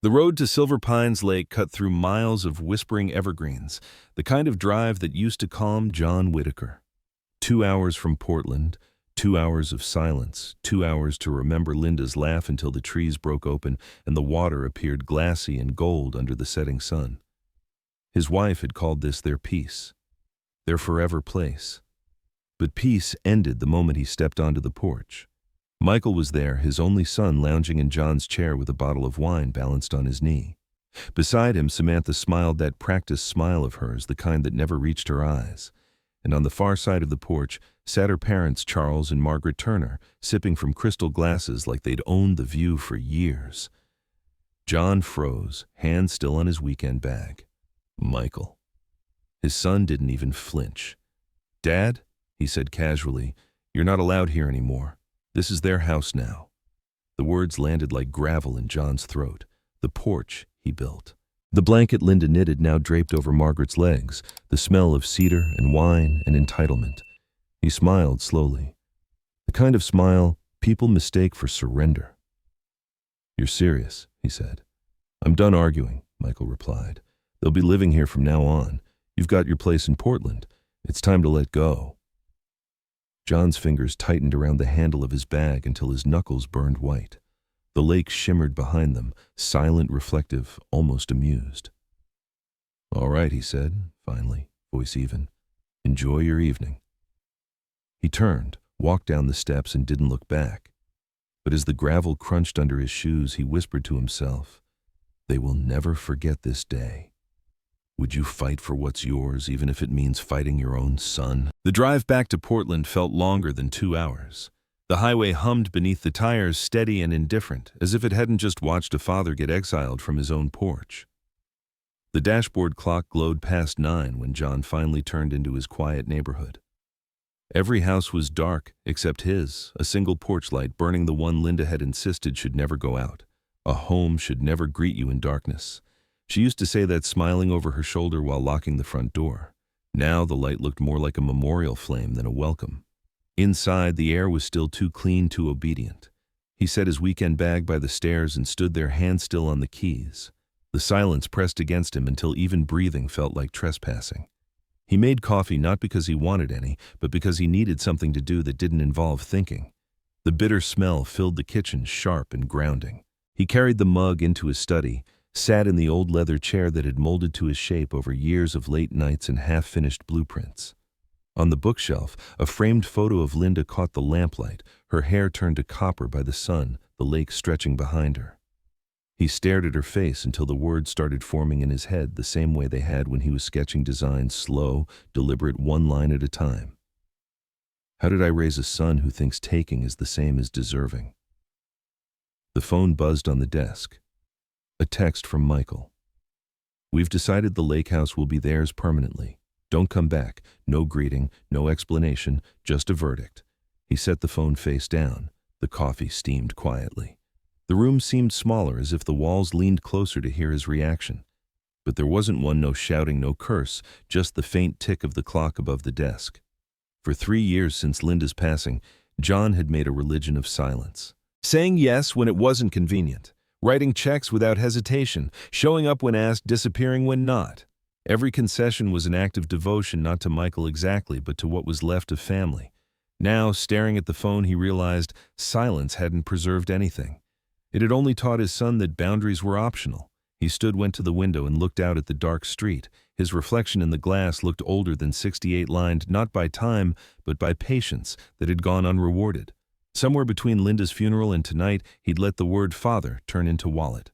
The road to Silver Pines Lake cut through miles of whispering evergreens, the kind of drive that used to calm John Whitaker. 2 hours from Portland, 2 hours of silence, 2 hours to remember Linda's laugh until the trees broke open and the water appeared glassy and gold under the setting sun. His wife had called this their peace, their forever place. But peace ended the moment he stepped onto the porch. Michael was there, his only son, lounging in John's chair with a bottle of wine balanced on his knee. Beside him, Samantha smiled that practiced smile of hers, the kind that never reached her eyes. And on the far side of the porch sat her parents, Charles and Margaret Turner, sipping from crystal glasses like they'd owned the view for years. John froze, hand still on his weekend bag. Michael. His son didn't even flinch. "Dad," he said casually, "you're not allowed here anymore. This is their house now." The words landed like gravel in John's throat. The porch he built. The blanket Linda knitted now draped over Margaret's legs, the smell of cedar and wine and entitlement. He smiled slowly. The kind of smile people mistake for surrender. "You're serious," he said. "I'm done arguing," Michael replied. "They'll be living here from now on. You've got your place in Portland. It's time to let go." John's fingers tightened around the handle of his bag until his knuckles burned white. The lake shimmered behind them, silent, reflective, almost amused. "All right," he said, finally, voice even. "Enjoy your evening." He turned, walked down the steps, and didn't look back. But as the gravel crunched under his shoes, he whispered to himself, "They will never forget this day. Would you fight for what's yours, even if it means fighting your own son?" The drive back to Portland felt longer than 2 hours. The highway hummed beneath the tires, steady and indifferent, as if it hadn't just watched a father get exiled from his own porch. The dashboard clock glowed past 9 when John finally turned into his quiet neighborhood. Every house was dark except his, a single porch light burning, the one Linda had insisted should never go out. A home should never greet you in darkness. She used to say that, smiling over her shoulder while locking the front door. Now the light looked more like a memorial flame than a welcome. Inside, the air was still too clean, too obedient. He set his weekend bag by the stairs and stood there, hand still on the keys. The silence pressed against him until even breathing felt like trespassing. He made coffee not because he wanted any, but because he needed something to do that didn't involve thinking. The bitter smell filled the kitchen, sharp and grounding. He carried the mug into his study, sat in the old leather chair that had molded to his shape over years of late nights and half-finished blueprints. On the bookshelf, a framed photo of Linda caught the lamplight, her hair turned to copper by the sun, the lake stretching behind her. He stared at her face until the words started forming in his head the same way they had when he was sketching designs, slow, deliberate, one line at a time. How did I raise a son who thinks taking is the same as deserving? The phone buzzed on the desk. A text from Michael. "We've decided the lake house will be theirs permanently. Don't come back. No greeting, no explanation, just a verdict." He set the phone face down. The coffee steamed quietly. The room seemed smaller, as if the walls leaned closer to hear his reaction. But there wasn't one, no shouting, no curse, just the faint tick of the clock above the desk. For 3 years since Linda's passing, John had made a religion of silence. Saying yes when it wasn't convenient. Writing checks without hesitation, showing up when asked, disappearing when not. Every concession was an act of devotion, not to Michael exactly, but to what was left of family. Now, staring at the phone, he realized silence hadn't preserved anything. It had only taught his son that boundaries were optional. He went to the window and looked out at the dark street. His reflection in the glass looked older than 68, lined not by time, but by patience that had gone unrewarded. Somewhere between Linda's funeral and tonight, he'd let the word father turn into wallet.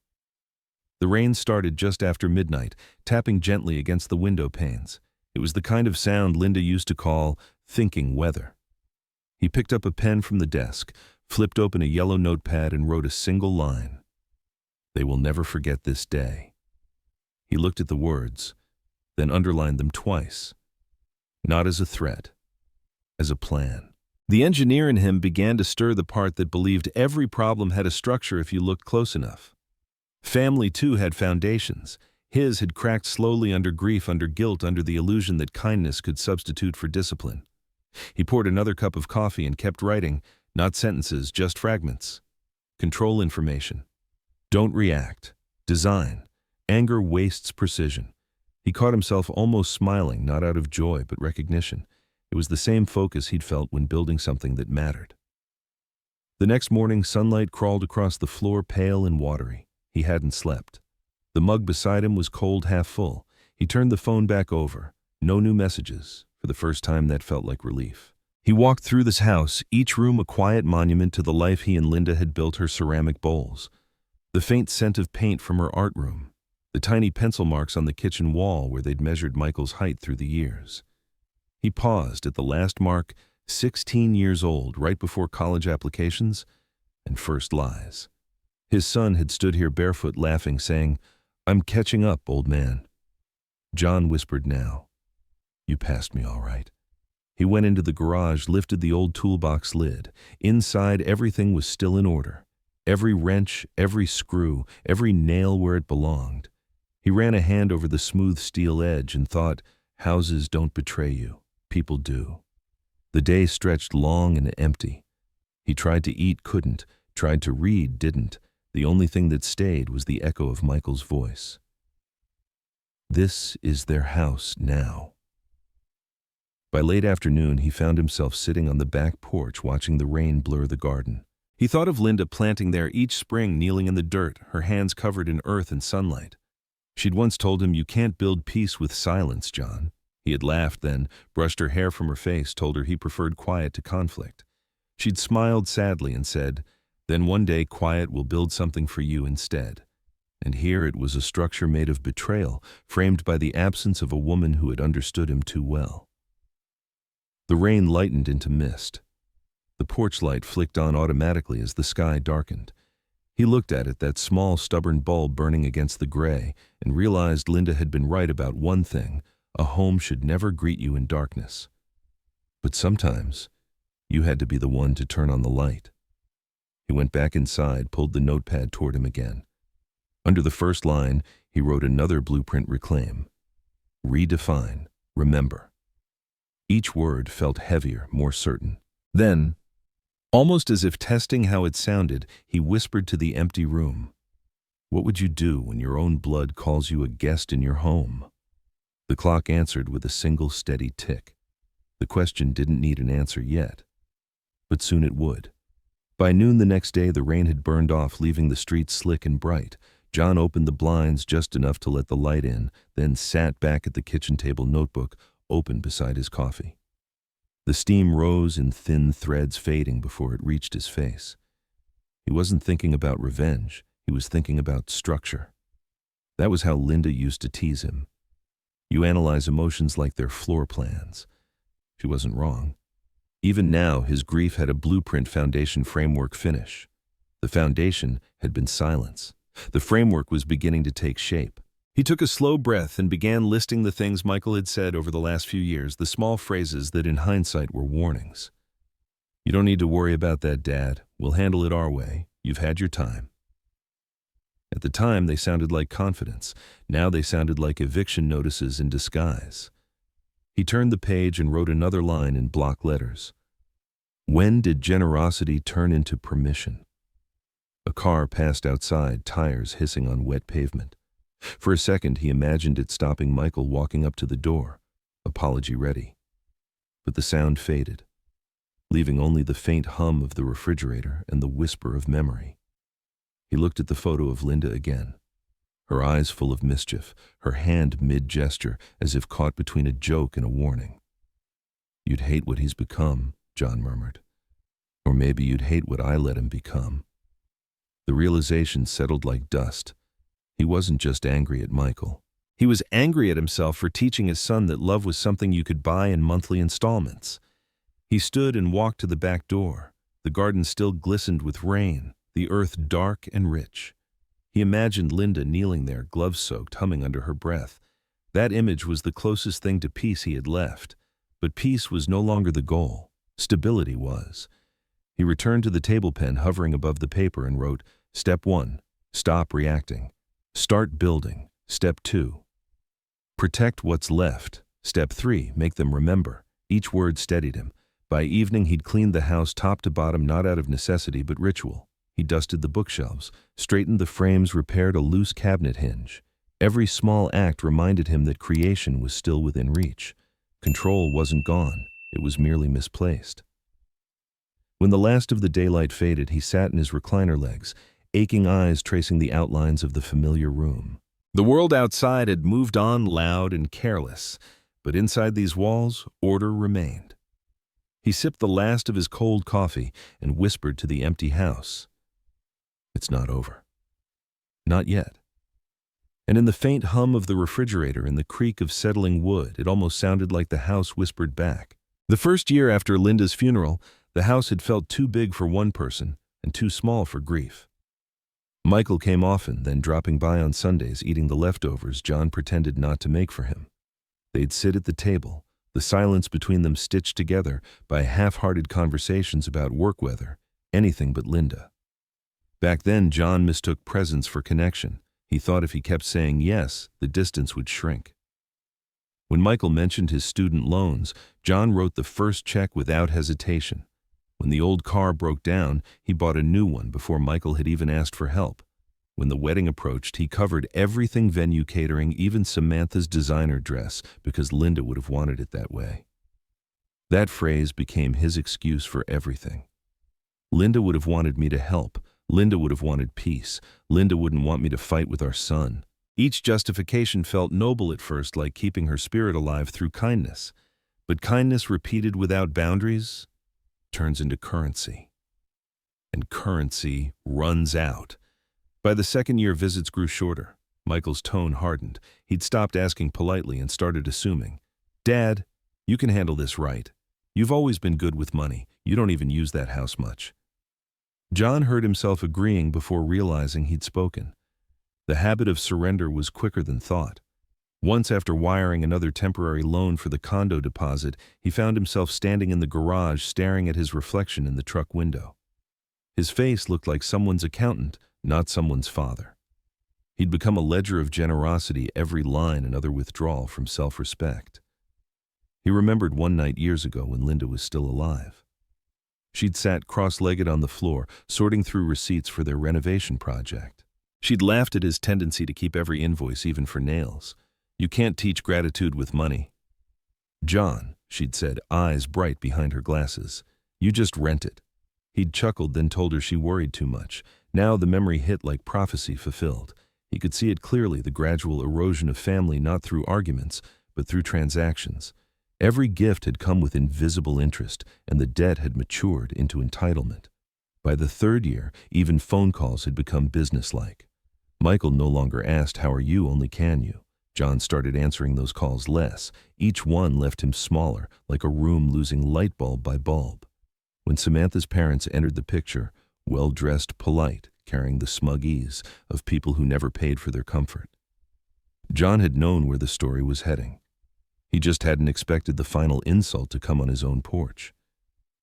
The rain started just after midnight, tapping gently against the window panes. It was the kind of sound Linda used to call thinking weather. He picked up a pen from the desk, flipped open a yellow notepad, and wrote a single line. "They will never forget this day." He looked at the words, then underlined them twice. Not as a threat, as a plan. The engineer in him began to stir the part that believed every problem had a structure if you looked close enough. Family, too, had foundations. His had cracked slowly under grief, under guilt, under the illusion that kindness could substitute for discipline. He poured another cup of coffee and kept writing, not sentences, just fragments. Control information. Don't react. Design. Anger wastes precision. He caught himself almost smiling, not out of joy, but recognition. It was the same focus he'd felt when building something that mattered. The next morning, sunlight crawled across the floor, pale and watery. He hadn't slept. The mug beside him was cold, half full. He turned the phone back over. No new messages. For the first time, that felt like relief. He walked through this house, each room a quiet monument to the life he and Linda had built, her ceramic bowls. The faint scent of paint from her art room. The tiny pencil marks on the kitchen wall where they'd measured Michael's height through the years. He paused at the last mark, 16 years old, right before college applications and first lies. His son had stood here barefoot, laughing, saying, "I'm catching up, old man." John whispered now, "You passed me all right." He went into the garage, lifted the old toolbox lid. Inside, everything was still in order. Every wrench, every screw, every nail where it belonged. He ran a hand over the smooth steel edge and thought, houses don't betray you. People do. The day stretched long and empty. He tried to eat, couldn't. Tried to read, didn't. The only thing that stayed was the echo of Michael's voice. This is their house now. By late afternoon, he found himself sitting on the back porch watching the rain blur the garden. He thought of Linda planting there each spring, kneeling in the dirt, her hands covered in earth and sunlight. She'd once told him, "You can't build peace with silence, John." He had laughed then, brushed her hair from her face, told her he preferred quiet to conflict. She'd smiled sadly and said, "Then one day quiet will build something for you instead." And here it was, a structure made of betrayal, framed by the absence of a woman who had understood him too well. The rain lightened into mist. The porch light flicked on automatically as the sky darkened. He looked at it, that small, stubborn bulb burning against the gray, and realized Linda had been right about one thing: a home should never greet you in darkness. But sometimes, you had to be the one to turn on the light. He went back inside, pulled the notepad toward him again. Under the first line, he wrote another blueprint: reclaim, redefine, remember. Each word felt heavier, more certain. Then, almost as if testing how it sounded, he whispered to the empty room, "What would you do when your own blood calls you a guest in your home?" The clock answered with a single steady tick. The question didn't need an answer yet, but soon it would. By noon the next day, the rain had burned off, leaving the streets slick and bright. John opened the blinds just enough to let the light in, then sat back at the kitchen table, notebook open beside his coffee. The steam rose in thin threads, fading before it reached his face. He wasn't thinking about revenge. He was thinking about structure. That was how Linda used to tease him. You analyze emotions like they're floor plans. She wasn't wrong. Even now, his grief had a blueprint, foundation, framework, finish. The foundation had been silence. The framework was beginning to take shape. He took a slow breath and began listing the things Michael had said over the last few years, the small phrases that in hindsight were warnings. "You don't need to worry about that, Dad. We'll handle it our way. You've had your time." At the time, they sounded like confidence. Now they sounded like eviction notices in disguise. He turned the page and wrote another line in block letters. When did generosity turn into permission? A car passed outside, tires hissing on wet pavement. For a second, he imagined it stopping, Michael walking up to the door, apology ready. But the sound faded, leaving only the faint hum of the refrigerator and the whisper of memory. He looked at the photo of Linda again, her eyes full of mischief, her hand mid-gesture, as if caught between a joke and a warning. "You'd hate what he's become," John murmured. "Or maybe you'd hate what I let him become." The realization settled like dust. He wasn't just angry at Michael. He was angry at himself for teaching his son that love was something you could buy in monthly installments. He stood and walked to the back door. The garden still glistened with rain, the earth dark and rich. He imagined Linda kneeling there, glove-soaked, humming under her breath. That image was the closest thing to peace he had left. But peace was no longer the goal. Stability was. He returned to the table pen hovering above the paper and wrote, Step 1, stop reacting. Start building. Step 2, protect what's left. Step 3, make them remember. Each word steadied him. By evening, he'd cleaned the house top to bottom, not out of necessity but ritual. He dusted the bookshelves, straightened the frames, repaired a loose cabinet hinge. Every small act reminded him that creation was still within reach. Control wasn't gone, it was merely misplaced. When the last of the daylight faded, he sat in his recliner legs, aching eyes tracing the outlines of the familiar room. The world outside had moved on, loud and careless, but inside these walls, order remained. He sipped the last of his cold coffee and whispered to the empty house, "It's not over. Not yet." And in the faint hum of the refrigerator and the creak of settling wood, it almost sounded like the house whispered back. The first year after Linda's funeral, the house had felt too big for one person and too small for grief. Michael came often, then dropping by on Sundays, eating the leftovers John pretended not to make for him. They'd sit at the table, the silence between them stitched together by half-hearted conversations about work weather, anything but Linda. Back then, John mistook presence for connection. He thought if he kept saying yes, the distance would shrink. When Michael mentioned his student loans, John wrote the first check without hesitation. When the old car broke down, he bought a new one before Michael had even asked for help. When the wedding approached, he covered everything: venue catering, even Samantha's designer dress, because Linda would have wanted it that way. That phrase became his excuse for everything. Linda would have wanted me to help. Linda would have wanted peace. Linda wouldn't want me to fight with our son. Each justification felt noble at first, like keeping her spirit alive through kindness. But kindness repeated without boundaries turns into currency. And currency runs out. By the second year, visits grew shorter. Michael's tone hardened. He'd stopped asking politely and started assuming. "Dad, you can handle this, right? You've always been good with money. You don't even use that house much." John heard himself agreeing before realizing he'd spoken. The habit of surrender was quicker than thought. Once, after wiring another temporary loan for the condo deposit, he found himself standing in the garage staring at his reflection in the truck window. His face looked like someone's accountant, not someone's father. He'd become a ledger of generosity, every line another withdrawal from self-respect. He remembered one night years ago when Linda was still alive. She'd sat cross-legged on the floor, sorting through receipts for their renovation project. She'd laughed at his tendency to keep every invoice, even for nails. "You can't teach gratitude with money." "John," she'd said, eyes bright behind her glasses, "you just rent it." He'd chuckled, then told her she worried too much. Now the memory hit like prophecy fulfilled. He could see it clearly, the gradual erosion of family, not through arguments, but through transactions. Every gift had come with invisible interest, and the debt had matured into entitlement. By the third year, even phone calls had become businesslike. Michael no longer asked, "How are you?" only, "Can you?" John started answering those calls less. Each one left him smaller, like a room losing light bulb by bulb. When Samantha's parents entered the picture, well-dressed, polite, carrying the smug ease of people who never paid for their comfort, John had known where the story was heading. He just hadn't expected the final insult to come on his own porch.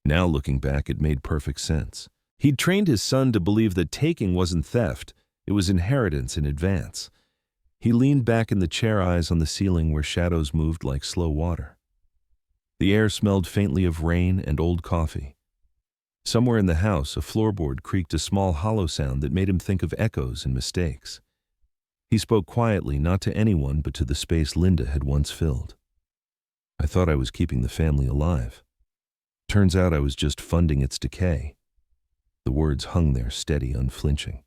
Now, looking back, it made perfect sense. He'd trained his son to believe that taking wasn't theft, it was inheritance in advance. He leaned back in the chair, eyes on the ceiling where shadows moved like slow water. The air smelled faintly of rain and old coffee. Somewhere in the house, a floorboard creaked, a small hollow sound that made him think of echoes and mistakes. He spoke quietly, not to anyone, but to the space Linda had once filled. "I thought I was keeping the family alive. Turns out I was just funding its decay." The words hung there, steady, unflinching.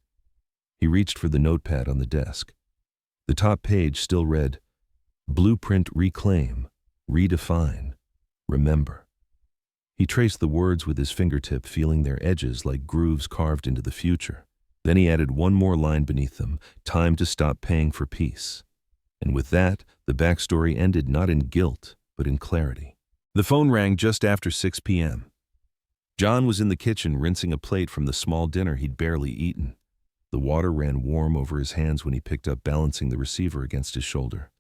He reached for the notepad on the desk. The top page still read, "Blueprint, reclaim, redefine, remember." He traced the words with his fingertip, feeling their edges like grooves carved into the future. Then he added one more line beneath them, "Time to stop paying for peace." And with that, the backstory ended, not in guilt, but in clarity. The phone rang just after 6 p.m. John was in the kitchen rinsing a plate from the small dinner he'd barely eaten. The water ran warm over his hands when he picked up, balancing the receiver against his shoulder.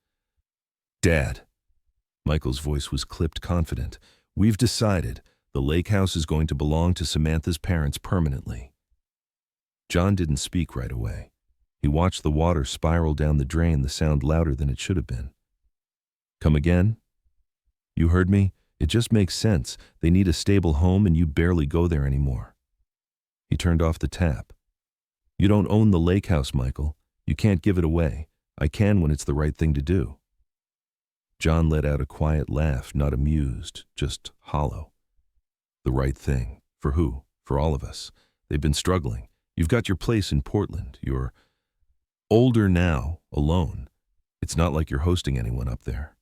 "Dad." Michael's voice was clipped, confident. "We've decided the lake house is going to belong to Samantha's parents permanently." John didn't speak right away. He watched the water spiral down the drain, the sound louder than it should have been. "Come again?" "You heard me. It just makes sense. They need a stable home and you barely go there anymore." He turned off the tap. You don't own the lake house, Michael. You can't give it away. I can when it's the right thing to do. John let out a quiet laugh, not amused, just hollow. The right thing. For who? For all of us. They've been struggling. You've got your place in Portland. You're older now, alone. It's not like you're hosting anyone up there.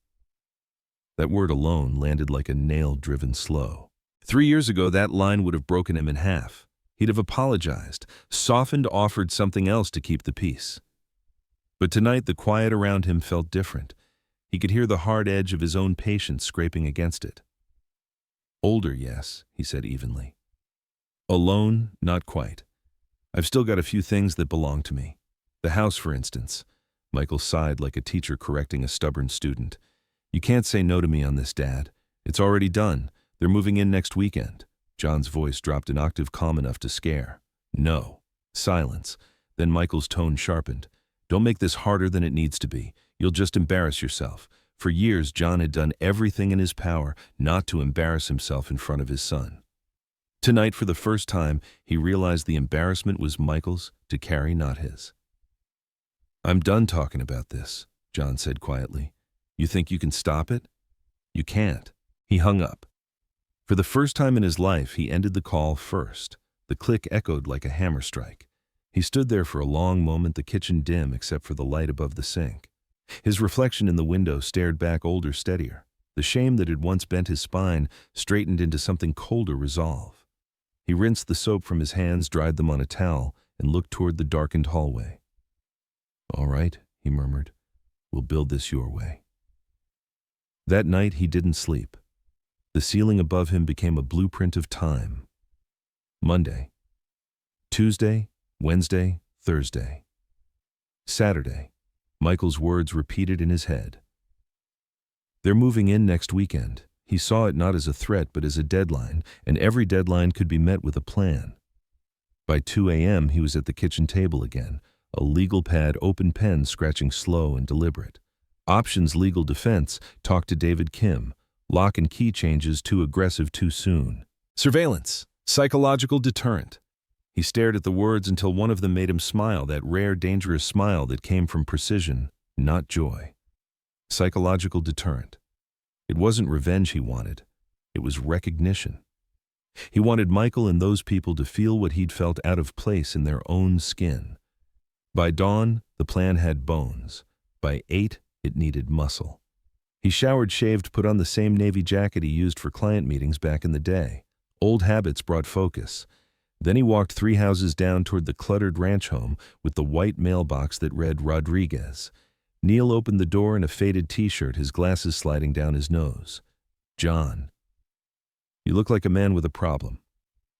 That word alone landed like a nail driven slow. 3 years ago, that line would have broken him in half. He'd have apologized, softened, offered something else to keep the peace. But tonight, the quiet around him felt different. He could hear the hard edge of his own patience scraping against it. Older, yes, he said evenly. Alone, not quite. I've still got a few things that belong to me. The house, for instance. Michael sighed like a teacher correcting a stubborn student. You can't say no to me on this, Dad. It's already done. They're moving in next weekend. John's voice dropped an octave calm enough to scare. No. Silence. Then Michael's tone sharpened. Don't make this harder than it needs to be. You'll just embarrass yourself. For years, John had done everything in his power not to embarrass himself in front of his son. Tonight, for the first time, he realized the embarrassment was Michael's to carry, not his. I'm done talking about this, John said quietly. You think you can stop it? You can't. He hung up. For the first time in his life, he ended the call first. The click echoed like a hammer strike. He stood there for a long moment, the kitchen dim except for the light above the sink. His reflection in the window stared back older, steadier. The shame that had once bent his spine straightened into something colder resolve. He rinsed the soap from his hands, dried them on a towel, and looked toward the darkened hallway. All right, he murmured. We'll build this your way. That night he didn't sleep. The ceiling above him became a blueprint of time. Monday. Tuesday, Wednesday, Thursday. Saturday. Michael's words repeated in his head. They're moving in next weekend. He saw it not as a threat but as a deadline, and every deadline could be met with a plan. By 2 a.m. he was at the kitchen table again, a legal pad, open pen scratching slow and deliberate. Options legal defense talked to David Kim. Lock and key changes too aggressive too soon. Surveillance. Psychological deterrent. He stared at the words until one of them made him smile, that rare, dangerous smile that came from precision, not joy. Psychological deterrent. It wasn't revenge he wanted. It was recognition. He wanted Michael and those people to feel what he'd felt out of place in their own skin. By dawn, the plan had bones. By 8, it needed muscle. He showered, shaved, put on the same navy jacket he used for client meetings back in the day. Old habits brought focus. Then he walked 3 houses down toward the cluttered ranch home with the white mailbox that read Rodriguez. Neil opened the door in a faded t-shirt, his glasses sliding down his nose. John. You look like a man with a problem.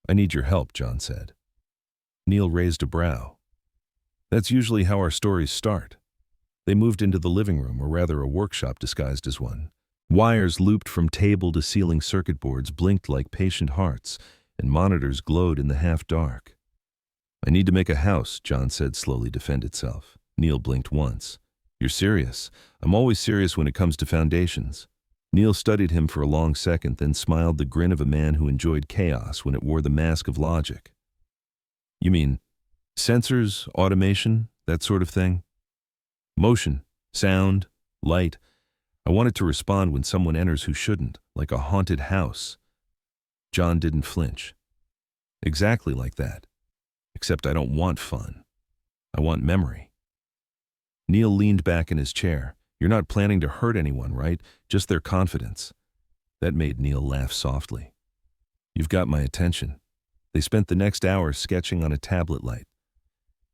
I need your help, John said. Neil raised a brow. That's usually how our stories start. They moved into the living room, or rather a workshop disguised as one. Wires looped from table to ceiling, circuit boards blinked like patient hearts, and monitors glowed in the half-dark. I need to make a house, John said, slowly defend itself. Neil blinked once. You're serious? I'm always serious when it comes to foundations. Neil studied him for a long second, then smiled, the grin of a man who enjoyed chaos when it wore the mask of logic. You mean sensors, automation, that sort of thing? Motion, sound, light. I want it to respond when someone enters who shouldn't, like a haunted house. John didn't flinch. Exactly like that. Except I don't want fun. I want memory. Neil leaned back in his chair. You're not planning to hurt anyone, right? Just their confidence. That made Neil laugh softly. You've got my attention. They spent the next hour sketching on a tablet light.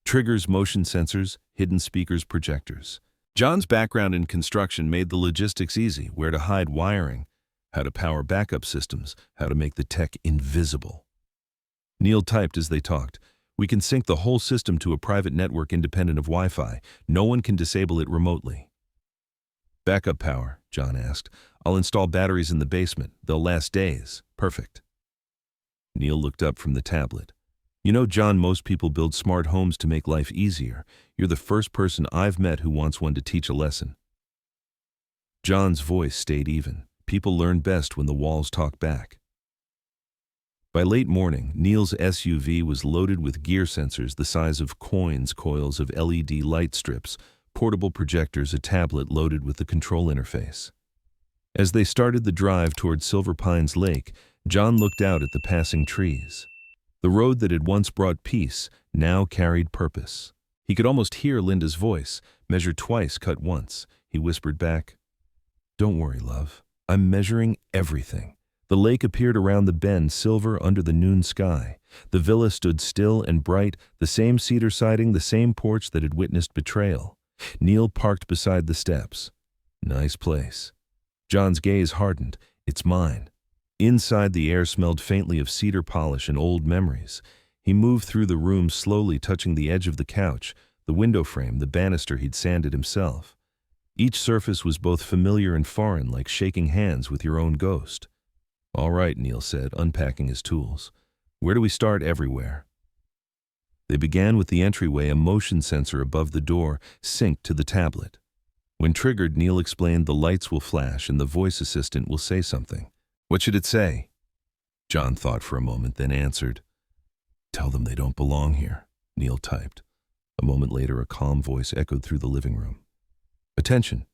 Triggers, motion sensors, hidden speakers, projectors. John's background in construction made the logistics easy, where to hide wiring, how to power backup systems, how to make the tech invisible. Neil typed as they talked. We can sync the whole system to a private network independent of Wi-Fi. No one can disable it remotely. Backup power, John asked. I'll install batteries in the basement. They'll last days. Perfect. Neil looked up from the tablet. You know, John, most people build smart homes to make life easier. You're the first person I've met who wants one to teach a lesson. John's voice stayed even. People learn best when the walls talk back. By late morning, Neil's SUV was loaded with gear sensors the size of coins, coils of LED light strips, portable projectors, a tablet loaded with the control interface. As they started the drive toward Silver Pines Lake, John looked out at the passing trees. The road that had once brought peace now carried purpose. He could almost hear Linda's voice, measure twice, cut once. He whispered back, "Don't worry, love. I'm measuring everything." The lake appeared around the bend, silver under the noon sky. The villa stood still and bright, the same cedar siding, the same porch that had witnessed betrayal. Neil parked beside the steps. "Nice place." John's gaze hardened. "It's mine." Inside, the air smelled faintly of cedar polish and old memories. He moved through the room slowly, touching the edge of the couch, the window frame, the banister he'd sanded himself. Each surface was both familiar and foreign, like shaking hands with your own ghost. "All right," Neil said, unpacking his tools. "Where do we start?" "Everywhere." They began with the entryway, a motion sensor above the door, synced to the tablet. When triggered, Neil explained, the lights will flash and the voice assistant will say something. "What should it say?" John thought for a moment, then answered, "Tell them they don't belong here," Neil typed. A moment later, a calm voice echoed through the living room. "Attention!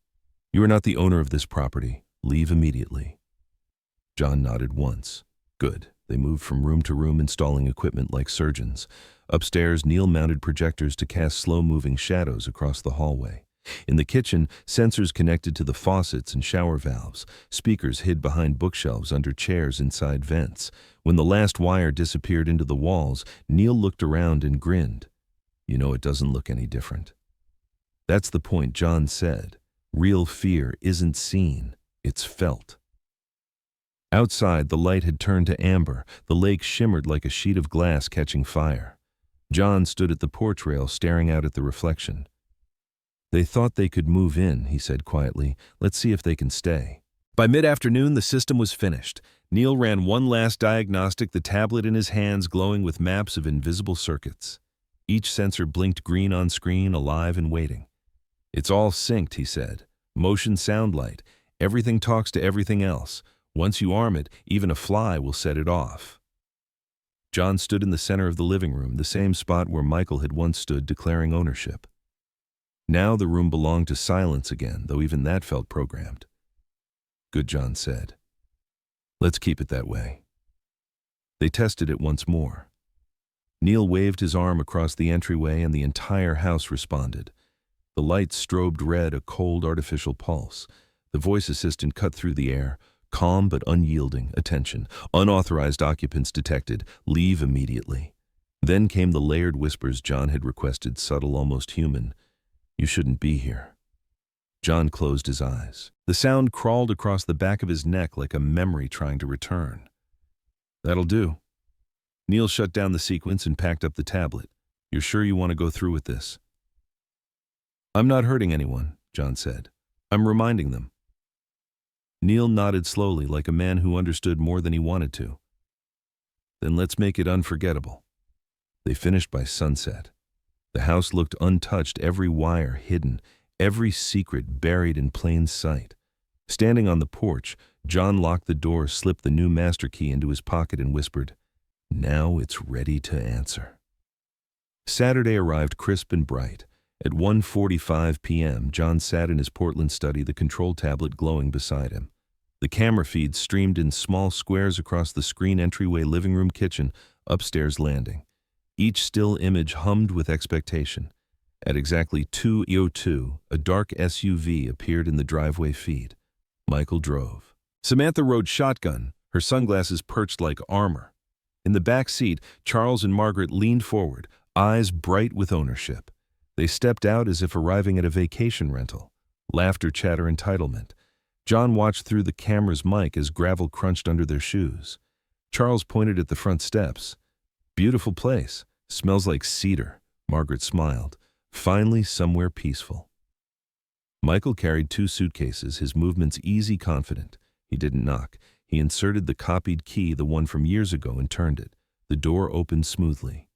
You are not the owner of this property. Leave immediately." John nodded once. Good. They moved from room to room, installing equipment like surgeons. Upstairs, Neil mounted projectors to cast slow-moving shadows across the hallway. In the kitchen, sensors connected to the faucets and shower valves. Speakers hid behind bookshelves, under chairs, inside vents. When the last wire disappeared into the walls, Neil looked around and grinned. "You know, it doesn't look any different." "That's the point," John said. "Real fear isn't seen, it's felt." Outside, the light had turned to amber. The lake shimmered like a sheet of glass catching fire. John stood at the porch rail, staring out at the reflection. "They thought they could move in," he said quietly. "Let's see if they can stay." By mid-afternoon, the system was finished. Neil ran one last diagnostic, the tablet in his hands glowing with maps of invisible circuits. Each sensor blinked green on screen, alive and waiting. "It's all synced," he said. "Motion, sound, light. Everything talks to everything else. Once you arm it, even a fly will set it off." John stood in the center of the living room, the same spot where Michael had once stood, declaring ownership. Now the room belonged to silence again, though even that felt programmed. "Good," John said. "Let's keep it that way." They tested it once more. Neil waved his arm across the entryway and the entire house responded. The lights strobed red, a cold artificial pulse. The voice assistant cut through the air, calm but unyielding. "Attention. Unauthorized occupants detected. Leave immediately." Then came the layered whispers John had requested, subtle, almost human. "You shouldn't be here." John closed his eyes. The sound crawled across the back of his neck like a memory trying to return. "That'll do." Neil shut down the sequence and packed up the tablet. "You're sure you want to go through with this?" "I'm not hurting anyone," John said. "I'm reminding them." Neil nodded slowly, like a man who understood more than he wanted to. "Then let's make it unforgettable." They finished by sunset. The house looked untouched, every wire hidden, every secret buried in plain sight. Standing on the porch, John locked the door, slipped the new master key into his pocket and whispered, "Now it's ready to answer." Saturday arrived crisp and bright. At 1:45 p.m., John sat in his Portland study, the control tablet glowing beside him. The camera feeds streamed in small squares across the screen, entryway, living room, kitchen, upstairs landing. Each still image hummed with expectation. At exactly 2:02, a dark SUV appeared in the driveway feed. Michael drove. Samantha rode shotgun, her sunglasses perched like armor. In the back seat, Charles and Margaret leaned forward, eyes bright with ownership. They stepped out as if arriving at a vacation rental. Laughter, chatter, entitlement. John watched through the camera's mic as gravel crunched under their shoes. Charles pointed at the front steps. "Beautiful place. Smells like cedar." Margaret smiled. "Finally, somewhere peaceful." Michael carried 2 suitcases, his movements easy, confident. He didn't knock. He inserted the copied key, the one from years ago, and turned it. The door opened smoothly.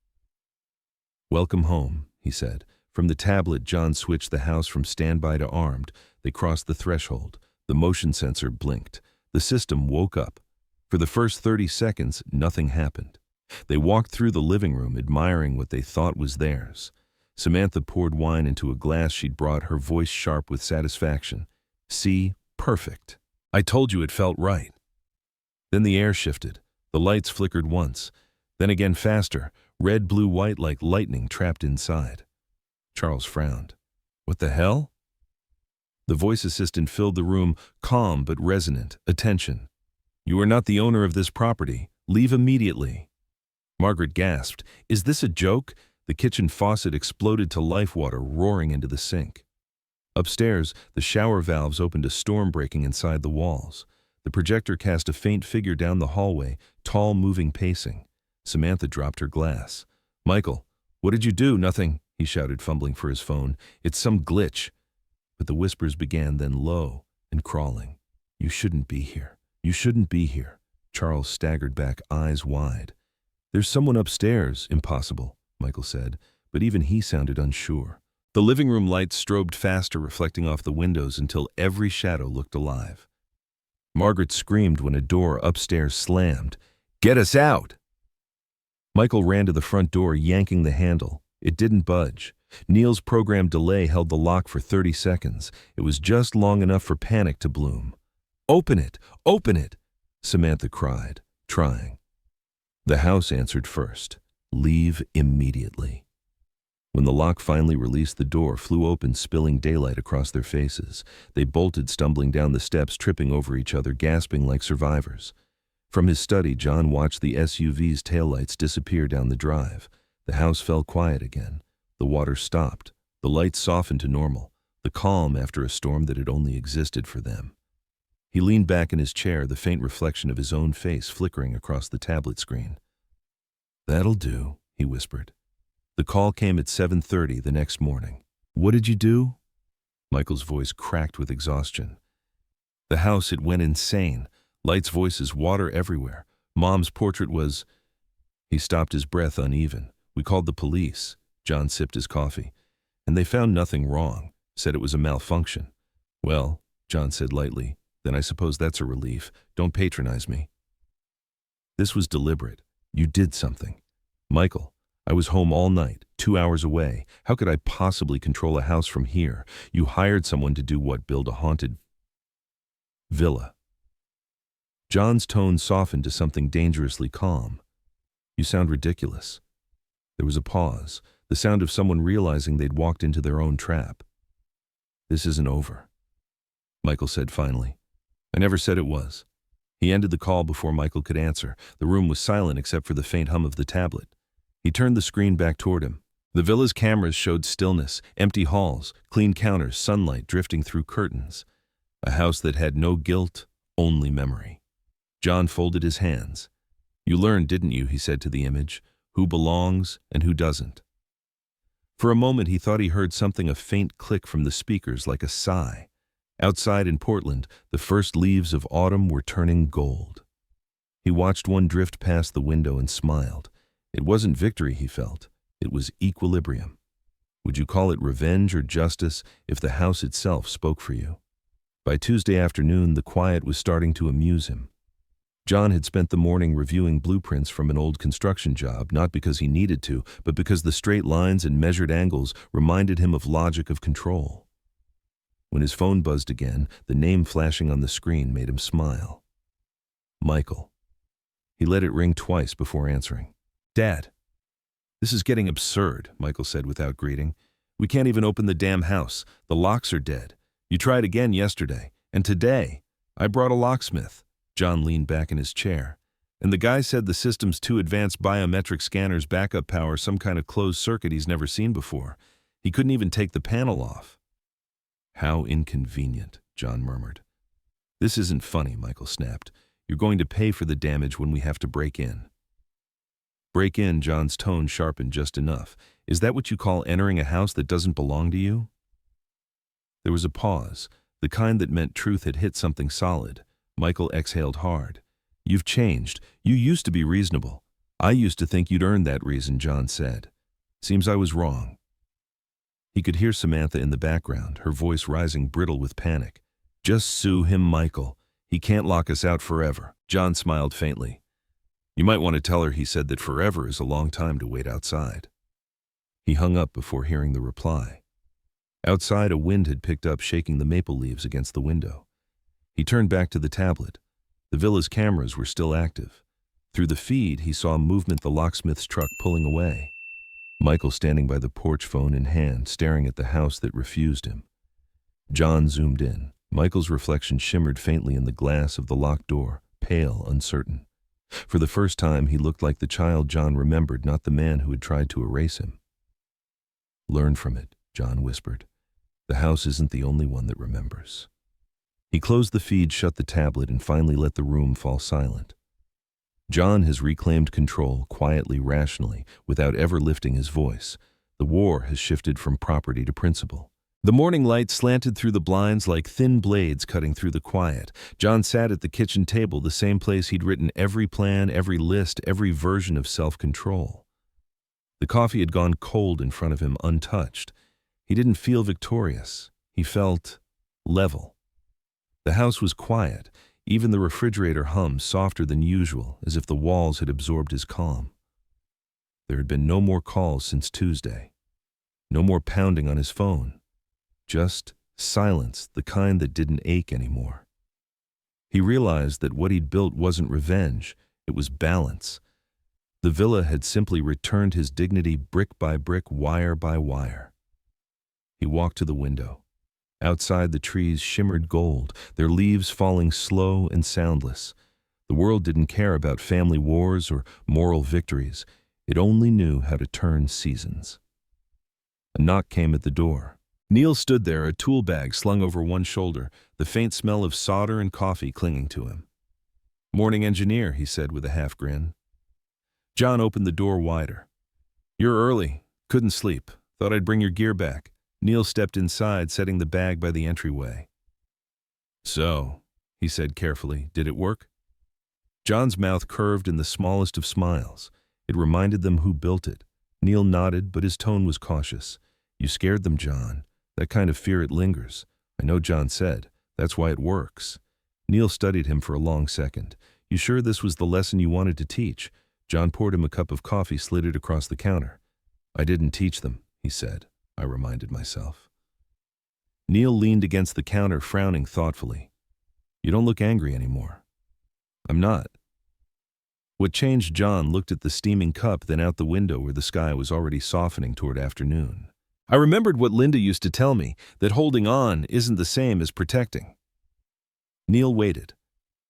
"Welcome home," he said. From the tablet, John switched the house from standby to armed. They crossed the threshold. The motion sensor blinked. The system woke up. For the first 30 seconds, nothing happened. They walked through the living room, admiring what they thought was theirs. Samantha poured wine into a glass she'd brought, her voice sharp with satisfaction. "See, perfect. I told you it felt right." Then the air shifted. The lights flickered once, then again faster, red, blue, white like lightning trapped inside. Charles frowned. "What the hell?" The voice assistant filled the room, calm but resonant. "Attention. You are not the owner of this property. Leave immediately." Margaret gasped. "Is this a joke?" The kitchen faucet exploded to life, water roaring into the sink. Upstairs, the shower valves opened, a storm breaking inside the walls. The projector cast a faint figure down the hallway, tall, moving, pacing. Samantha dropped her glass. "Michael, what did you do?" "Nothing," he shouted, fumbling for his phone. "It's some glitch." But the whispers began, then low and crawling. "You shouldn't be here. You shouldn't be here." Charles staggered back, eyes wide. "There's someone upstairs." "Impossible," Michael said, but even he sounded unsure. The living room lights strobed faster, reflecting off the windows until every shadow looked alive. Margaret screamed when a door upstairs slammed. "Get us out!" Michael ran to the front door, yanking the handle. It didn't budge. Neil's programmed delay held the lock for 30 seconds. It was just long enough for panic to bloom. "Open it! Open it!" Samantha cried, trying. The house answered first. "Leave immediately." When the lock finally released, the door flew open, spilling daylight across their faces. They bolted, stumbling down the steps, tripping over each other, gasping like survivors. From his study, John watched the SUV's taillights disappear down the drive. The house fell quiet again. The water stopped. The lights softened to normal, the calm after a storm that had only existed for them. He leaned back in his chair, the faint reflection of his own face flickering across the tablet screen. "That'll do," he whispered. The call came at 7:30 the next morning. "What did you do?" Michael's voice cracked with exhaustion. The house, it went insane. Lights, voices, water everywhere. Mom's portrait was... He stopped, his breath uneven. "We called the police." John sipped his coffee. "And they found nothing wrong. Said it was a malfunction." "Well," John said lightly, "then I suppose that's a relief. Don't patronize me." This was deliberate. You did something. "Michael, I was home all night, 2 hours away. How could I possibly control a house from here? You hired someone to do what? Build a haunted villa?" John's tone softened to something dangerously calm. "You sound ridiculous." There was a pause, the sound of someone realizing they'd walked into their own trap. "This isn't over," Michael said finally. "I never said it was." He ended the call before Michael could answer. The room was silent except for the faint hum of the tablet. He turned the screen back toward him. The villa's cameras showed stillness, empty halls, clean counters, sunlight drifting through curtains. A house that had no guilt, only memory. John folded his hands. "You learned, didn't you," he said to the image, "who belongs and who doesn't." For a moment he thought he heard something, a faint click from the speakers, like a sigh. Outside in Portland, the first leaves of autumn were turning gold. He watched one drift past the window and smiled. It wasn't victory he felt. It was equilibrium. Would you call it revenge or justice if the house itself spoke for you? By Tuesday afternoon, the quiet was starting to amuse him. John had spent the morning reviewing blueprints from an old construction job, not because he needed to, but because the straight lines and measured angles reminded him of logic, of control. When his phone buzzed again, the name flashing on the screen made him smile. Michael. He let it ring twice before answering. "Dad." "This is getting absurd," Michael said without greeting. "We can't even open the damn house. The locks are dead. You tried again yesterday. And today, I brought a locksmith." John leaned back in his chair. "And the guy said the system's too advanced, biometric scanners, backup power, some kind of closed circuit he's never seen before. He couldn't even take the panel off." "How inconvenient," John murmured. "This isn't funny," Michael snapped. "You're going to pay for the damage when we have to break in." "Break in," John's tone sharpened just enough. "Is that what you call entering a house that doesn't belong to you?" There was a pause, the kind that meant truth had hit something solid. Michael exhaled hard. "You've changed. You used to be reasonable. I used to think you'd earned that reason," John said. "Seems I was wrong." He could hear Samantha in the background, her voice rising brittle with panic. "Just sue him, Michael. He can't lock us out forever. John smiled faintly. You might want to tell her he said that forever is a long time to wait outside. He hung up before hearing the reply. Outside, a wind had picked up, shaking the maple leaves against the window. He turned back to the tablet. The villa's cameras were still active. Through the feed, he saw movement, the locksmith's truck pulling away. Michael standing by the porch, phone in hand, staring at the house that refused him. John zoomed in. Michael's reflection shimmered faintly in the glass of the locked door, pale, uncertain. For the first time, he looked like the child John remembered, not the man who had tried to erase him. Learn from it, John whispered. The house isn't the only one that remembers. He closed the feed, shut the tablet, and finally let the room fall silent. John has reclaimed control, quietly, rationally, without ever lifting his voice. The war has shifted from property to principle. The morning light slanted through the blinds like thin blades cutting through the quiet. John sat at the kitchen table, the same place he'd written every plan, every list, every version of self-control. The coffee had gone cold in front of him, untouched. He didn't feel victorious. He felt level. The house was quiet. Even the refrigerator hummed softer than usual, as if the walls had absorbed his calm. There had been no more calls since Tuesday. No more pounding on his phone. Just silence, the kind that didn't ache anymore. He realized that what he'd built wasn't revenge, it was balance. The villa had simply returned his dignity brick by brick, wire by wire. He walked to the window. Outside, the trees shimmered gold, their leaves falling slow and soundless. The world didn't care about family wars or moral victories. It only knew how to turn seasons. A knock came at the door. Neil stood there, a tool bag slung over one shoulder, the faint smell of solder and coffee clinging to him. "Morning, engineer," he said with a half grin. John opened the door wider. "You're early. Couldn't sleep. Thought I'd bring your gear back." Neil stepped inside, setting the bag by the entryway. "So," he said carefully, "did it work?" John's mouth curved in the smallest of smiles. It reminded them who built it. Neil nodded, but his tone was cautious. "You scared them, John. That kind of fear, it lingers." "I know," John said. "That's why it works." Neil studied him for a long second. "You sure this was the lesson you wanted to teach?" John poured him a cup of coffee, slid it across the counter. "I didn't teach them," he said. "I reminded myself." Neil leaned against the counter, frowning thoughtfully. "You don't look angry anymore." "I'm not." What changed? John looked at the steaming cup, then out the window where the sky was already softening toward afternoon. "I remembered what Linda used to tell me, that holding on isn't the same as protecting." Neil waited.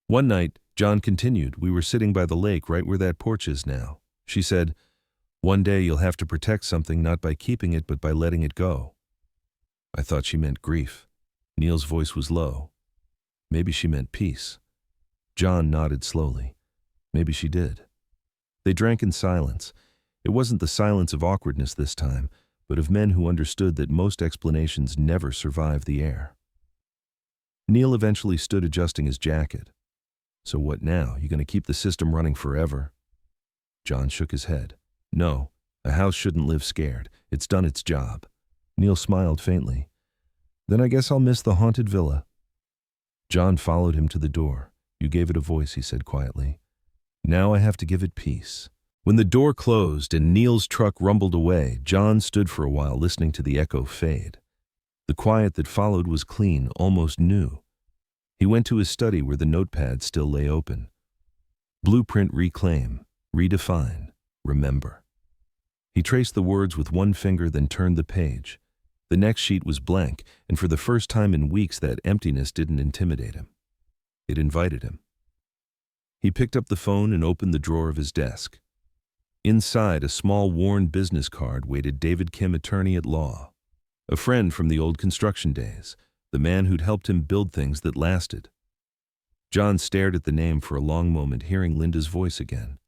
"One night," John continued, "we were sitting by the lake right where that porch is now. She said, 'One day you'll have to protect something, not by keeping it, but by letting it go.' I thought she meant grief." Neil's voice was low. "Maybe she meant peace." John nodded slowly. "Maybe she did." They drank in silence. It wasn't the silence of awkwardness this time, but of men who understood that most explanations never survive the air. Neil eventually stood, adjusting his jacket. "So what now? You gonna keep the system running forever?" John shook his head. "No, a house shouldn't live scared. It's done its job." Neil smiled faintly. "Then I guess I'll miss the haunted villa." John followed him to the door. "You gave it a voice," he said quietly. "Now I have to give it peace." When the door closed and Neil's truck rumbled away, John stood for a while, listening to the echo fade. The quiet that followed was clean, almost new. He went to his study where the notepad still lay open. Blueprint: reclaim, redefine, remember. He traced the words with one finger, then turned the page. The next sheet was blank, and for the first time in weeks that emptiness didn't intimidate him. It invited him. He picked up the phone and opened the drawer of his desk. Inside, a small worn business card waited: David Kim, attorney at law. A friend from the old construction days, the man who'd helped him build things that lasted. John stared at the name for a long moment, hearing Linda's voice again.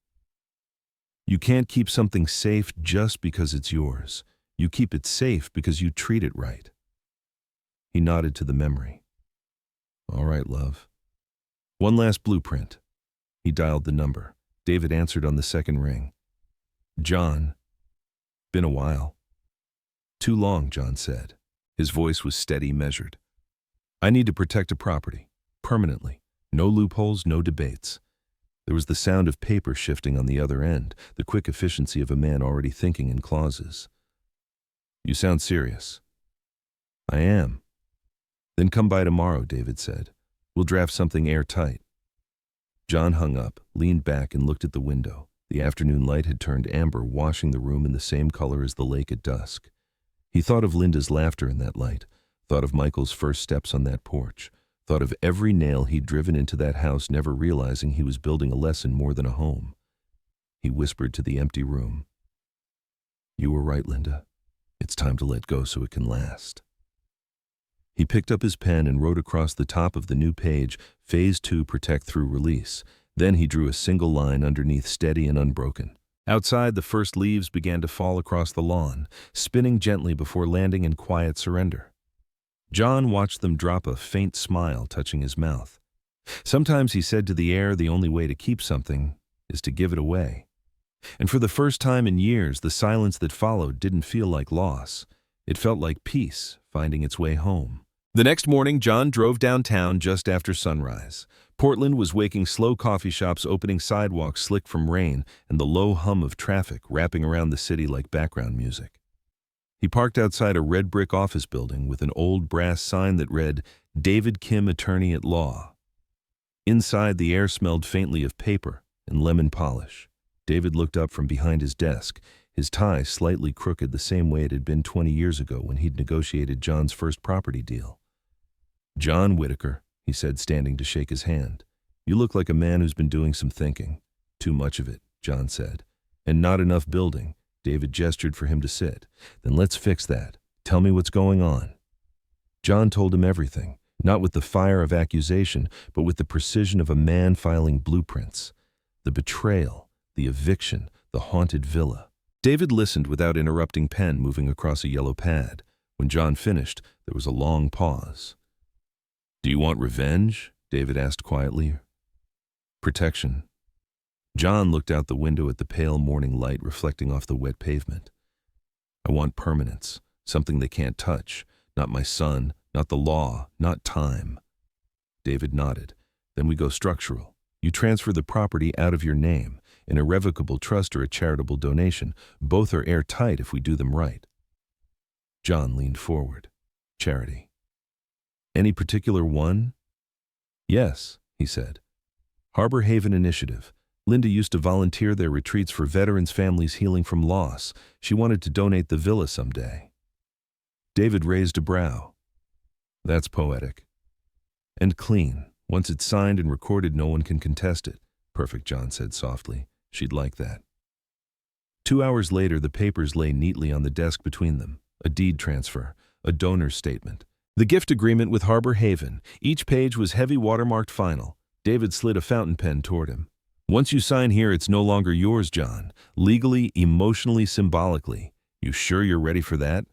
"You can't keep something safe just because it's yours. You keep it safe because you treat it right." He nodded to the memory. "All right, love. One last blueprint." He dialed the number. David answered on the second ring. "John, been a while." "Too long," John said. His voice was steady, measured. "I need to protect a property, permanently. No loopholes, no debates. There was the sound of paper shifting on the other end, the quick efficiency of a man already thinking in clauses. You sound serious. I am. Then come by tomorrow, David said. We'll draft something airtight. John hung up, leaned back, and looked at the window. The afternoon light had turned amber, washing the room in the same color as the lake at dusk. He thought of Linda's laughter in that light, thought of Michael's first steps on that porch, thought of every nail he'd driven into that house, never realizing he was building a lesson more than a home. He whispered to the empty room. You were right, Linda. It's time to let go so it can last. He picked up his pen and wrote across the top of the new page, Phase 2, Protect Through Release. Then he drew a single line underneath, steady and unbroken. Outside, the first leaves began to fall across the lawn, spinning gently before landing in quiet surrender. John watched them drop, a faint smile touching his mouth. Sometimes, he said to the air, the only way to keep something is to give it away. And for the first time in years, the silence that followed didn't feel like loss. It felt like peace finding its way home. The next morning, John drove downtown just after sunrise. Portland was waking, slow coffee shops opening, sidewalks slick from rain, and the low hum of traffic wrapping around the city like background music. He parked outside a red brick office building with an old brass sign that read, David Kim, Attorney at Law. Inside, the air smelled faintly of paper and lemon polish. David looked up from behind his desk, his tie slightly crooked, the same way it had been 20 years ago when he'd negotiated John's first property deal. John Whitaker, he said, standing to shake his hand. You look like a man who's been doing some thinking. Too much of it, John said. And not enough building. David gestured for him to sit. Then let's fix that. Tell me what's going on. John told him everything, not with the fire of accusation, but with the precision of a man filing blueprints. The betrayal, the eviction, the haunted villa. David listened without interrupting, pen moving across a yellow pad. When John finished, there was a long pause. Do you want revenge? David asked quietly. Protection. John looked out the window at the pale morning light reflecting off the wet pavement. I want permanence, something they can't touch. Not my son, not the law, not time. David nodded. Then we go structural. You transfer the property out of your name, an irrevocable trust or a charitable donation. Both are airtight if we do them right. John leaned forward. Charity. Any particular one? Yes, he said. Harbor Haven Initiative. Linda used to volunteer their retreats for veterans' families healing from loss. She wanted to donate the villa someday. David raised a brow. That's poetic. And clean. Once it's signed and recorded, no one can contest it. Perfect, John said softly. She'd like that. 2 hours later, the papers lay neatly on the desk between them. A deed transfer, a donor's statement, the gift agreement with Harbor Haven. Each page was heavy watermarked final. David slid a fountain pen toward him. Once you sign here, it's no longer yours, John. Legally, emotionally, symbolically. You sure you're ready for that?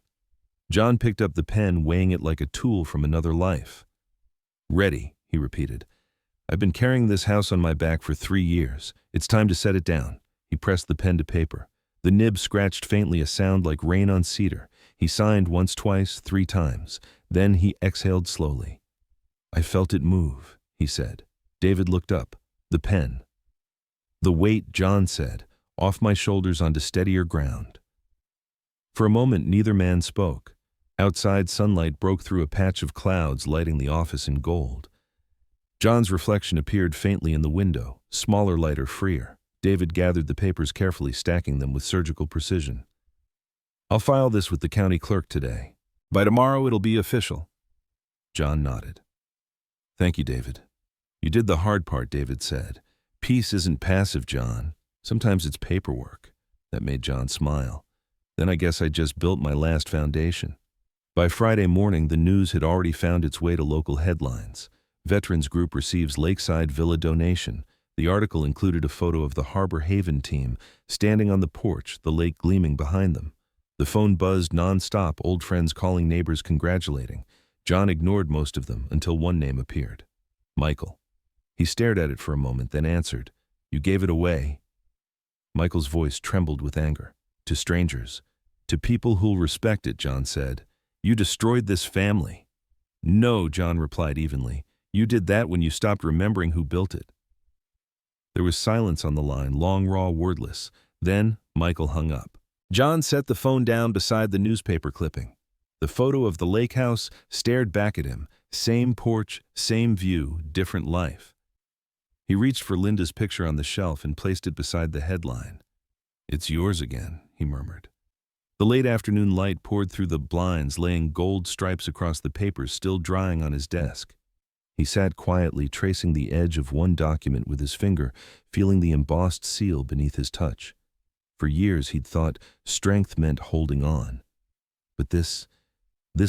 John picked up the pen, weighing it like a tool from another life. Ready, he repeated. I've been carrying this house on my back for 3 years. It's time to set it down. He pressed the pen to paper. The nib scratched faintly, a sound like rain on cedar. He signed once, twice, 3 times. Then he exhaled slowly. I felt it move, he said. David looked up. The pen. The weight, John said, off my shoulders onto steadier ground. For a moment, neither man spoke. Outside, sunlight broke through a patch of clouds, lighting the office in gold. John's reflection appeared faintly in the window, smaller, lighter, freer. David gathered the papers carefully, stacking them with surgical precision. I'll file this with the county clerk today. By tomorrow, it'll be official. John nodded. Thank you, David. You did the hard part, David said. Peace isn't passive, John. Sometimes it's paperwork. That made John smile. Then I guess I just built my last foundation. By Friday morning, the news had already found its way to local headlines. Veterans Group receives Lakeside Villa donation. The article included a photo of the Harbor Haven team standing on the porch, the lake gleaming behind them. The phone buzzed nonstop, old friends calling, neighbors congratulating. John ignored most of them until one name appeared. Michael. He stared at it for a moment, then answered, You gave it away. Michael's voice trembled with anger. To strangers. To people who'll respect it, John said. You destroyed this family. No, John replied evenly. You did that when you stopped remembering who built it." There was silence on the line, long, raw, wordless. Then Michael hung up. John set the phone down beside the newspaper clipping. The photo of the lake house stared back at him. Same porch, same view, different life. He reached for Linda's picture on the shelf and placed it beside the headline. "It's yours again," he murmured. The late afternoon light poured through the blinds, laying gold stripes across the papers still drying on his desk. He sat quietly, tracing the edge of one document with his finger, feeling the embossed seal beneath his touch. For years he'd thought strength meant holding on. But this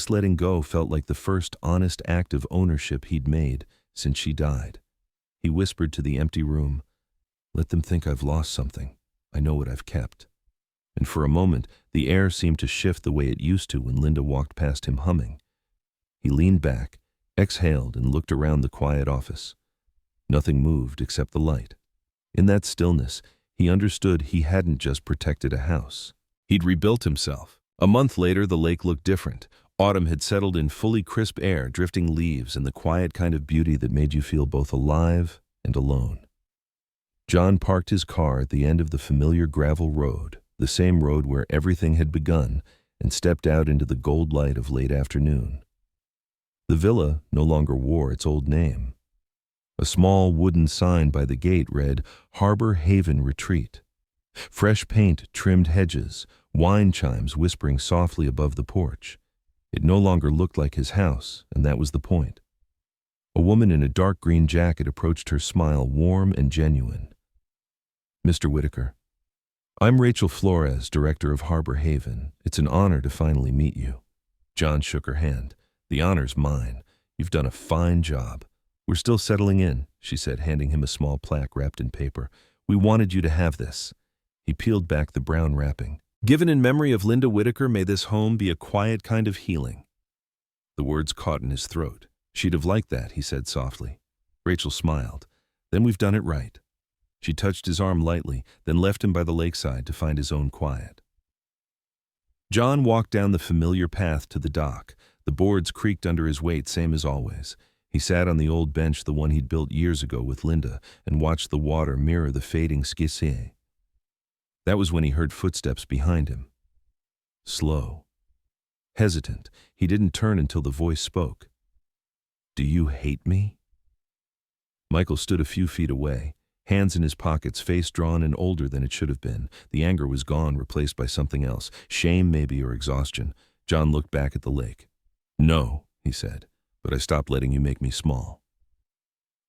letting go felt like the first honest act of ownership he'd made since she died. He whispered to the empty room, "Let them think I've lost something. I know what I've kept." And for a moment, the air seemed to shift the way it used to when Linda walked past him humming. He leaned back, exhaled, and looked around the quiet office. Nothing moved except the light. In that stillness, he understood he hadn't just protected a house. He'd rebuilt himself. A month later, the lake looked different. Autumn had settled in fully crisp air, drifting leaves, and the quiet kind of beauty that made you feel both alive and alone. John parked his car at the end of the familiar gravel road, the same road where everything had begun, and stepped out into the gold light of late afternoon. The villa no longer wore its old name. A small wooden sign by the gate read, "Harbor Haven Retreat." Fresh paint trimmed hedges, wine chimes whispering softly above the porch. It no longer looked like his house, and that was the point. A woman in a dark green jacket approached her, smile warm and genuine. "Mr. Whitaker, I'm Rachel Flores, director of Harbor Haven. It's an honor to finally meet you." John shook her hand. "The honor's mine. You've done a fine job." "We're still settling in," she said, handing him a small plaque wrapped in paper. "We wanted you to have this." He peeled back the brown wrapping. "Given in memory of Linda Whitaker, may this home be a quiet kind of healing." The words caught in his throat. "She'd have liked that," he said softly. Rachel smiled. "Then we've done it right." She touched his arm lightly, then left him by the lakeside to find his own quiet. John walked down the familiar path to the dock. The boards creaked under his weight, same as always. He sat on the old bench, the one he'd built years ago with Linda, and watched the water mirror the fading skissé. That was when he heard footsteps behind him. Slow. Hesitant, he didn't turn until the voice spoke. "Do you hate me?" Michael stood a few feet away, hands in his pockets, face drawn and older than it should have been. The anger was gone, replaced by something else, shame maybe, or exhaustion. John looked back at the lake. "No," he said, "but I stopped letting you make me small."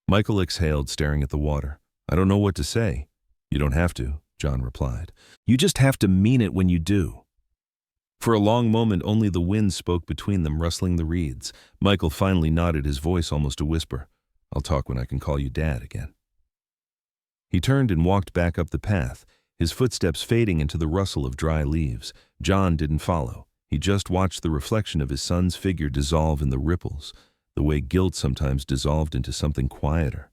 Michael exhaled, staring at the water. "I don't know what to say." "You don't have to," John replied. "You just have to mean it when you do." For a long moment, only the wind spoke between them, rustling the reeds. Michael finally nodded, his voice almost a whisper. "I'll talk when I can call you Dad again." He turned and walked back up the path, his footsteps fading into the rustle of dry leaves. John didn't follow. He just watched the reflection of his son's figure dissolve in the ripples, the way guilt sometimes dissolved into something quieter.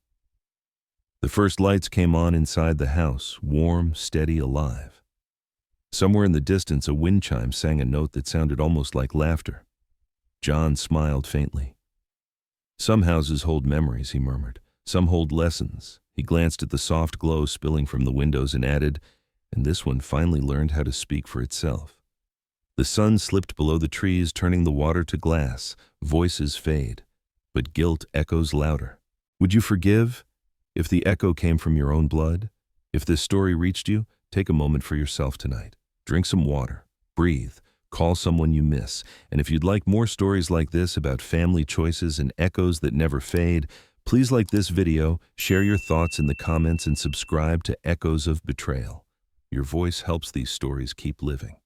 The first lights came on inside the house, warm, steady, alive. Somewhere in the distance, a wind chime sang a note that sounded almost like laughter. John smiled faintly. "Some houses hold memories," he murmured. "Some hold lessons." He glanced at the soft glow spilling from the windows and added, "And this one finally learned how to speak for itself." The sun slipped below the trees, turning the water to glass. Voices fade, but guilt echoes louder. Would you forgive if the echo came from your own blood? If this story reached you, take a moment for yourself tonight. Drink some water, breathe, call someone you miss. And if you'd like more stories like this about family choices and echoes that never fade, please like this video, share your thoughts in the comments, and subscribe to Echoes of Betrayal. Your voice helps these stories keep living.